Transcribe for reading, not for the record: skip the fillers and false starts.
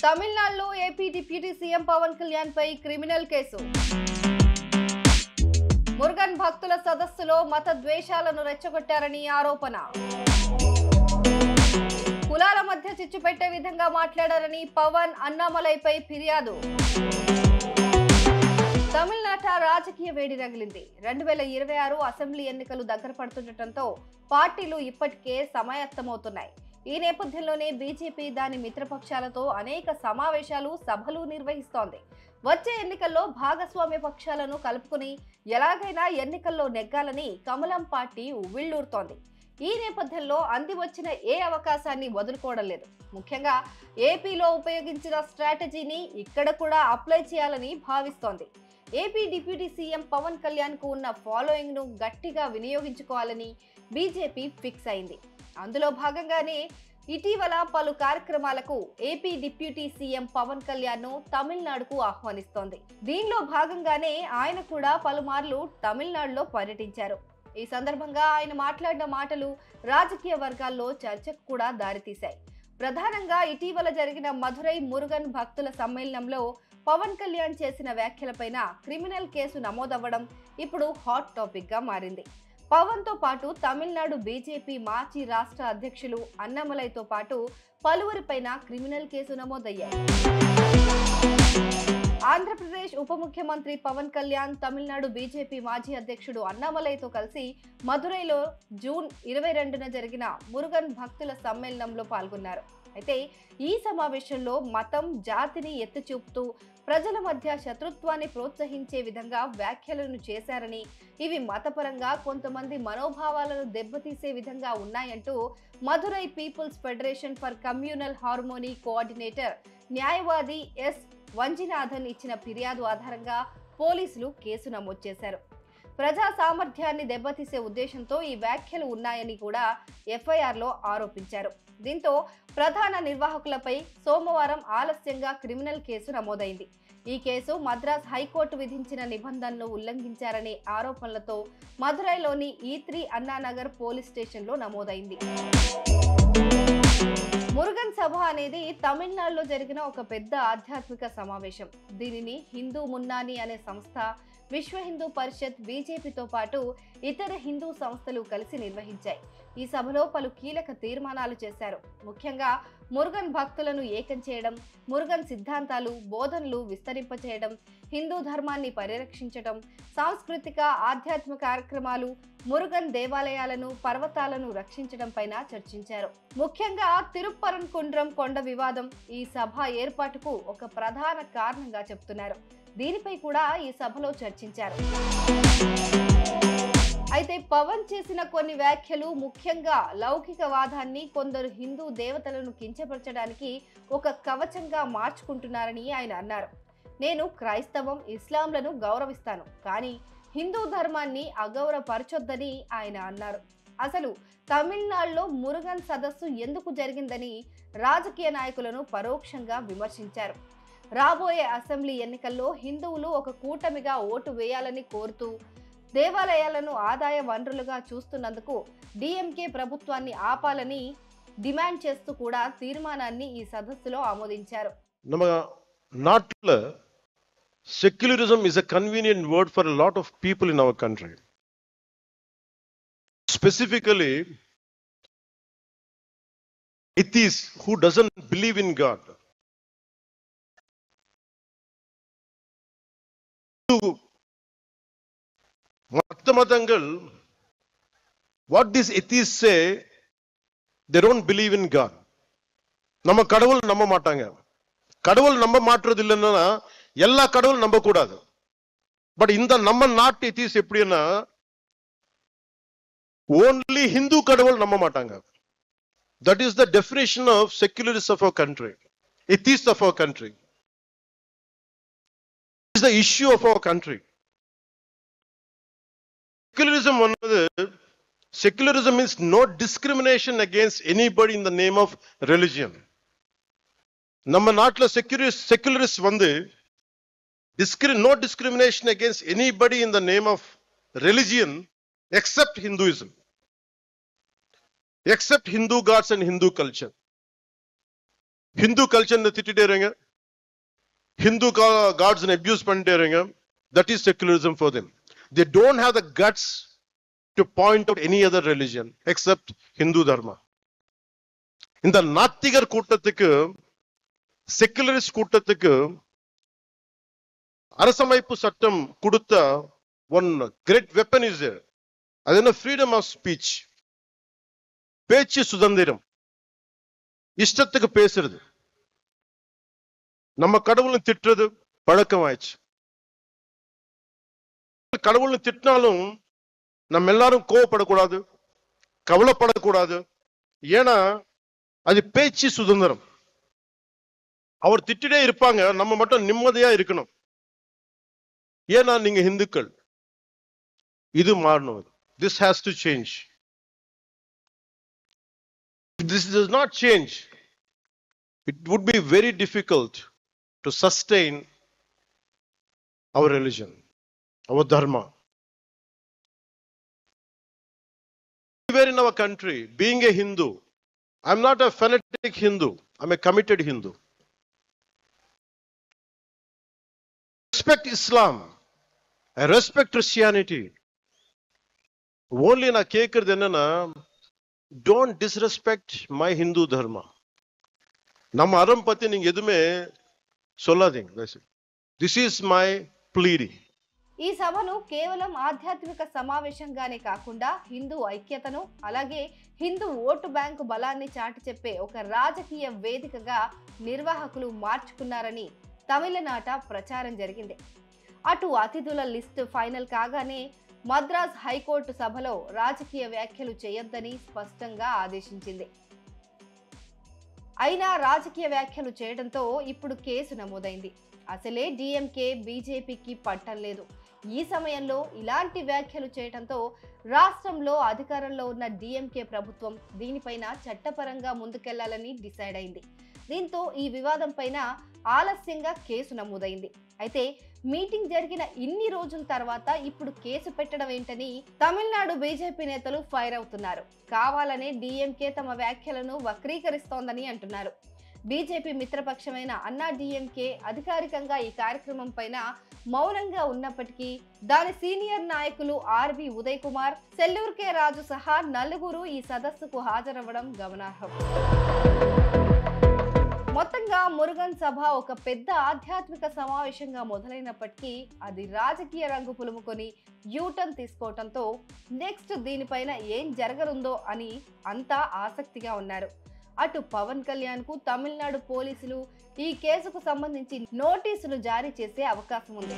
తమిళనాడులో AP deputy CM Pawan Kalyan పై criminal case. Murugan భక్తుల సదస్సులో మత ద్వేషాలను రెచ్చగొట్టారని ఆరోపణ. కులాల మధ్య చిచ్చు పెట్టే విధంగా మాట్లాడారని పవన్ అన్నామలైపై ఫిర్యాదు. తమిళనాట రాజకీయ వేడి రగిలింది. 2026 అసెంబ్లీ ఎన్నికలు దగ్గర పడుతుండటంతో పార్టీలు ఇప్పటికే సమాయత్తమవుతున్నాయి. ఈ నేపథ్యంలోనే బీజేపీ దాని మిత్రపక్షాలతో అనేక సమావేశాలు, సభలు నిర్వహిస్తోంది. వచ్చే ఎన్నికల్లో భాగస్వామ్య పక్షాలను కలుపుకుని ఎలాగైనా ఎన్నికల్లో నెగ్గాలని కమలం పార్టీ ఉవ్విళ్లూరుతోంది. ఈ నేపథ్యంలో అంది వచ్చిన ఏ అవకాశాన్ని వదులుకోవడం లేదు. ముఖ్యంగా ఏపీలో ఉపయోగించిన స్ట్రాటజీని ఇక్కడ కూడా అప్లై చేయాలని భావిస్తోంది. AP deputy CM Pawan Kalyan కు ఉన్న ఫాలోయింగ్ ను గట్టిగా వినియోగించుకోవాలని బీజేపీ ఫిక్స్ అయింది. అందులో భాగంగానే ఇటీవల పలు కార్యక్రమాలకు AP deputy CM Pawan Kalyan ను తమిళనాడుకు ఆహ్వానిస్తోంది. దీనిలో భాగంగానే ఆయన కూడా పలుమార్లు తమిళనాడులో పర్యటించారు. ఈ సందర్భంగా ఆయన మాట్లాడిన మాటలు రాజకీయ వర్గాల్లో చర్చకు కూడా దారితీశాయి. ప్రధానంగా ఇటీవల జరిగిన మధురై మురుగన్ భక్తుల సమ్మేళనంలో పవన్ కళ్యాణ్ చేసిన వ్యాఖ్యలపైన క్రిమినల్ కేసు నమోదవ్వడం ఇప్పుడు హాట్ టాపిక్ గా మారింది. పవన్ తో పాటు తమిళనాడు బీజేపీ మాజీ రాష్ట్ర అధ్యక్షులు అన్నామలైతో పాటు పలువురిపైన క్రిమినల్ కేసు నమోదయ్యాయి. ఆంధ్రప్రదేశ్ ఉప ముఖ్యమంత్రి పవన్ కళ్యాణ్ తమిళనాడు బీజేపీ మాజీ అధ్యక్షుడు అన్నామలైతో కలిసి మదురైలో జూన్ 22న జరిగిన మురుగన్ భక్తుల సమ్మేళనంలో పాల్గొన్నారు. అయితే ఈ సమావేశంలో మతం, జాతిని ఎత్తి చూపుతూ ప్రజల మధ్య శత్రుత్వాన్ని ప్రోత్సహించే విధంగా వ్యాఖ్యలను చేశారని, ఇవి మతపరంగా కొంతమంది మనోభావాలను దెబ్బతీసే విధంగా ఉన్నాయంటూ Madurai people's federation for communal harmony coordinator న్యాయవాది ఎస్ వంజినాథన్ ఇచ్చిన ఫిర్యాదు ఆధారంగా పోలీసులు కేసు నమోదు చేశారు. ప్రజా సామర్థ్యాన్ని దెబ్బతీసే ఉద్దేశంతో ఈ వ్యాఖ్యలు ఉన్నాయని కూడా ఎఫ్ఐఆర్లో ఆరోపించారు. దీంతో ప్రధాన నిర్వాహకులపై సోమవారం ఆలస్యంగా క్రిమినల్ కేసు నమోదైంది. ఈ కేసు మద్రాస్ హైకోర్టు విధించిన నిబంధనలు ఉల్లంఘించారనే ఆరోపణలతో మదురైలోని E3 అన్నానగర్ పోలీస్ స్టేషన్లో నమోదైంది. మురుగన్ సభ అనేది తమిళనాడులో జరిగిన ఒక పెద్ద ఆధ్యాత్మిక సమావేశం. దీనిని హిందూ మున్నాని అనే సంస్థ, విశ్వ హిందూ పరిషత్, బీజేపీతో పాటు ఇతర హిందూ సంస్థలు కలిసి నిర్వహించాయి. ఈ సభలో పలు కీలక తీర్మానాలు చేశారు. ముఖ్యంగా మురుగన్ భక్తులను ఏకం చేయడం, మురుగన్ సిద్ధాంతాలు, బోధనలు విస్తరింపచేయడం, హిందూ ధర్మాన్ని పరిరక్షించడం, సాంస్కృతిక ఆధ్యాత్మిక కార్యక్రమాలు, మురుగన్ దేవాలయాలను, పర్వతాలను రక్షించడం పైన చర్చించారు. ముఖ్యంగా తిరుప్పరన్కుండ్రం కొండ వివాదం ఈ సభ ఏర్పాటుకు ఒక ప్రధాన కారణంగా చెప్తున్నారు. దీనిపై కూడా ఈ సభలో చర్చించారు. అయితే పవన్ చేసిన కొన్ని వ్యాఖ్యలు, ముఖ్యంగా లౌకికవాదాన్ని, కొందరు హిందూ దేవతలను కించపరచడానికి ఒక కవచంగా మార్చుకుంటున్నారని ఆయన అన్నారు. నేను క్రైస్తవం, ఇస్లాంలను గౌరవిస్తాను, కానీ హిందూ ధర్మాన్ని అగౌరవపరచొద్దని ఆయన అన్నారు. అసలు తమిళనాడులో మురుగన్ సదస్సు ఎందుకు జరిగిందని రాజకీయ నాయకులను పరోక్షంగా విమర్శించారు. రాబోయే అసెంబ్లీ ఎన్నికల్లో హిందువులు ఒక కూటమిగా ఓటు వేయాలని కోరుతూ దేవాలయాలను ఆదాయ వనరులుగా చూస్తున్నందుకు డిఎంకే ప్రభుత్వాన్ని ఆపాలని డిమాండ్ చేస్తూ కూడా తీర్మానాన్ని ఈ సదస్సులో ఆమోదించారు. Secularism is a convenient word for a lot of people in our country. Specifically, atheists who doesn't believe in God. Mathamathangal, what these atheists say, they don't believe in God. Nama kadavul namba matanga. Kadavul namba matradillana எல்லா கடவுள் நம்ப கூடாது. But இந்த நம்ம நாட்டு ethics எப்படின்னா only Hindu கடவுள் நம்ப மாட்டாங்க. That is the definition of secularist of our country, atheist of our country. Is the issue of our country. Secularism வந்து secularism means no discrimination against anybody in the name of religion. நம்ம நாட்டுல செக்யுலரிஸ்ட் வந்து no discrimination against anybody in the name of religion except Hinduism, except Hindu gods and Hindu culture. Hindu culture திட்டிட்டேருங்க, Hindu gods abuse பண்ணிட்டேருங்க. That is secularism for them. They don't have the guts to point out any other religion except Hindu dharma. இந்த நாத்திகர் கூட்டத்துக்கு, secularist கூட்டத்துக்கு அரசமைப்பு சட்டம் கொடுத்த one great weapon is there. அது என்ன? freedom of speech. பேச்சு சுதந்திரம், இஷ்டத்துக்கு பேசுறது. நம்ம கடவுளை திட்டுறது பழக்கம் ஆயிடுச்சு. கடவுளை திட்டினாலும் நம்ம எல்லாரும் கோவப்படக்கூடாது, கவலைப்படக்கூடாது. ஏன்னா அது பேச்சு சுதந்திரம். அவர் திட்டிட்டே இருப்பாங்க, நம்ம மட்டும் நிம்மதியா இருக்கணும். ஏன்னா நீங்க இந்துக்கள். இது மாறணும். This has to change. If this does not change, it would be very difficult to sustain our religion, our dharma. Anywhere in our country, being a Hindu, I'm not a fanatic Hindu, I'm a committed Hindu. I respect Islam, I respect Christianity. Only na கேக்குறது என்னன்னா, don't disrespect my Hindu dharma. நம்ம அறம் பத்தி நீங்க எதுவுமே சொல்லாதீங்க. This is my pleading. ఈ సభను కేవలం ఆధ్యాత్మిక సమావేశంగానే కాకుండా హిందూ ఐక్యతను, అలాగే హిందూ ఓటు బ్యాంకు బలాన్ని చాటి చెప్పే ఒక రాజకీయ వేదికగా నిర్వాహకులు మార్చుకున్నారని తమిళనాట ప్రచారం జరిగింది. అటు అతిథుల లిస్టు ఫైనల్ కాగానే మద్రాస్ హైకోర్టు సభలో రాజకీయ వ్యాఖ్యలు చేయొద్దని స్పష్టంగా ఆదేశించింది. అయినా రాజకీయ వ్యాఖ్యలు చేయడంతో ఇప్పుడు కేసు నమోదైంది. అసలే డిఎంకే బీజేపీకి పట్టం లేదు. ఈ సమయంలో ఇలాంటి వ్యాఖ్యలు చేయడంతో రాష్ట్రంలో అధికారంలో ఉన్న డిఎంకే ప్రభుత్వం దీనిపైన చట్టపరంగా ముందుకెళ్లాలని డిసైడ్ అయింది. దీంతో ఈ వివాదం పైన ఆలస్యంగా కేసు నమోదైంది. అయితే మీటింగ్ జరిగిన ఇన్ని రోజుల తర్వాత ఇప్పుడు కేసు పెట్టడం ఏంటని తమిళనాడు బీజేపీ నేతలు ఫైర్ అవుతున్నారు. కావాలనే డిఎంకే తమ వ్యాఖ్యలను వక్రీకరిస్తోందని అంటున్నారు. బీజేపీ మిత్రపక్షమైన అన్నా డిఎంకే అధికారికంగా ఈ కార్యక్రమం పైన మౌనంగా ఉన్నప్పటికీ దాని సీనియర్ నాయకులు ఆర్బి ఉదయ్ కుమార్, సెల్లూర్ కే రాజు సహా నలుగురు ఈ సదస్సుకు హాజరవ్వడం గమనార్హం. మొత్తంగా మురుగన్ సభ ఒక పెద్ద ఆధ్యాత్మిక సమావేశంగా మొదలైనప్పటికీ అది రాజకీయ రంగు పులుముకొని యూటర్న్ తీసుకోవడంతో నెక్స్ట్ దీనిపైన ఏం జరగనుందో అని అంతా ఆసక్తిగా ఉన్నారు. అటు పవన్ కళ్యాణ్ కు తమిళనాడు పోలీసులు ఈ కేసుకు సంబంధించి నోటీసులు జారీ చేసే అవకాశం ఉంది.